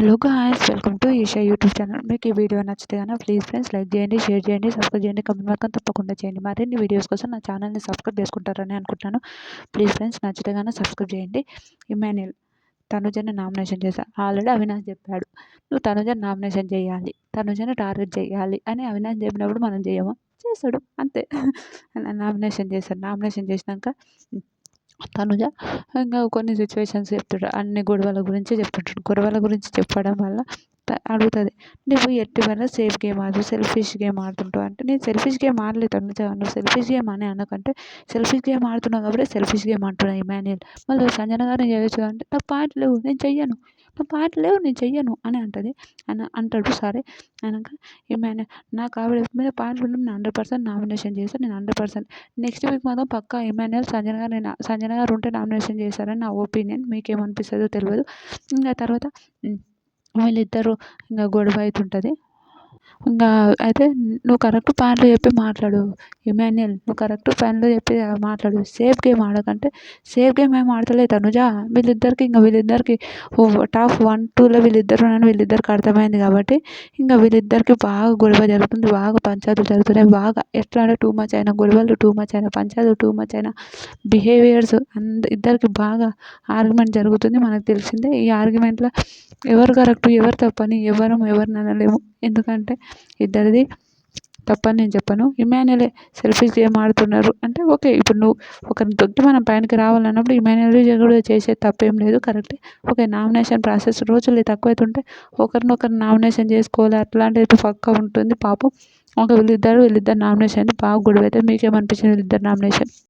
Hello guys, welcome to Eesha YouTube channel. మీకు ఈ video నచ్చితే కనుక ప్లీజ్ ఫ్రెండ్స్ లైక్ చేయండి, షేర్ చేయండి, సబ్స్క్రైబ్ చేయండి, కమెంట్ మాత్రం తప్పకుండా చేయండి. మరిన్ని వీడియోస్ కోసం నా ఛానల్ని సబ్స్క్రైబ్ చేసుకుంటారని అనుకుంటున్నాను. ప్లీజ్ ఫ్రెండ్స్ నచ్చితే కనుక సబ్స్క్రైబ్ చేయండి. ఇమాన్యుయల్ తనుజని నామినేషన్ చేశాను. ఆల్రెడీ అవినాష్ చెప్పాడు, నువ్వు తనుజని నామినేషన్ చేయాలి, తనుజని టార్గెట్ చేయాలి అని. అవినాష్ చెప్పినప్పుడు మనం చేయము, చేస్తాడు అంతే. నామినేషన్ చేశాడు. నామినేషన్ చేసినాక తనుజ ఇంకా కొన్ని సిచ్యువేషన్స్ చెప్తుంటాడు, అన్ని గొడవల గురించి చెప్తుంటాడు. గొడవల గురించి చెప్పడం వల్ల అడుగుతుంది, నువ్వు ఎట్టి వల్ల సేఫ్ గేమ్ ఆడు, సెల్ఫిష్ గేమ్ ఆడుతుంటావు అంటే. నేను సెల్ఫిష్ గేమ్ ఆడలేదు తనుజ, నువ్వు సెల్ఫిష్ గేమ్ అని అనకంటే. సెల్ఫిష్ గేమ్ ఆడుతున్నావు కాబట్టి సెల్ఫిష్ గేమ్ అంటున్నా ఇమాన్యుయల్. మళ్ళీ సంజన గారిని చేయొచ్చు అంటే, నాకు పాయింట్ లేవు నేను చెయ్యను, నా పాయింట్ లేవు నేను చెయ్యను అని అంటాడు. సరే అనక ఇమాన్యుయల్, నాకు ఆవిడ మీద పాయింట్లు ఉంటే నేను 100% నామినేషన్ చేస్తాను, నేను 100%. నెక్స్ట్ వీక్ మాత్రం పక్కా ఇమాన్యుయల్ సంజన గారు ఉంటే నామినేషన్ చేశారని నా ఒపీనియన్. మీకేమనిపిస్తుందో తెలియదు. ఇంకా తర్వాత వీళ్ళిద్దరూ ఇంకా గొడవ అవుతుంటుంది. ఇంకా అయితే నువ్వు కరెక్ట్ పాయింట్లు చెప్పి మాట్లాడు ఇమాన్యుయల్, నువ్వు కరెక్ట్ పాయింట్లు చెప్పి మాట్లాడు. సేఫ్ గేమ్ ఆడకంటే సేఫ్ గేమ్ ఏం ఆడతలేదు తనుజ. వీళ్ళిద్దరికి టాప్ 1, 2లో వీళ్ళిద్దరు అని వీళ్ళిద్దరికి అర్థమైంది కాబట్టి ఇంకా వీళ్ళిద్దరికి బాగా గొడవ జరుగుతుంది, బాగా పంచాయతీలు జరుగుతున్నాయి. బాగా ఎట్లా అంటే టూ మచ్ అయినా గొడవలు, టూ మచ్ అయినా పంచాయతీలు, టూ మచ్ అయినా బిహేవియర్స్, ఇద్దరికి బాగా ఆర్గ్యుమెంట్ జరుగుతుంది. మనకు తెలిసిందే. ఈ ఆర్గ్యుమెంట్లో ఎవరు కరెక్ట్ ఎవరు తప్పని ఎవరిని అనలేము, ఎందుకంటే ఇద్దరిది తప్పని నేను చెప్పను. ఇమాన్యుయలే సెల్ఫిష్ గేమ్ ఆడుతున్నారు అంటే ఓకే. ఇప్పుడు నువ్వు ఒకరిని తొక్కి మనం పైనకి రావాలన్నప్పుడు ఇమాన్యుయల్ కూడా చేసే తప్పేం లేదు, కరెక్టే. ఓకే, నామినేషన్ ప్రాసెస్ రోజులు తక్కువైతుంటే ఒకరినొకరు నామినేషన్ చేసుకోవాలి, అట్లాంటిది పక్కా ఉంటుంది పాపం. ఒక వీళ్ళిద్దరు నామినేషన్ బాగా గొడవ అయితే. మీకేమనిపించింది వీళ్ళిద్దరు నామినేషన్?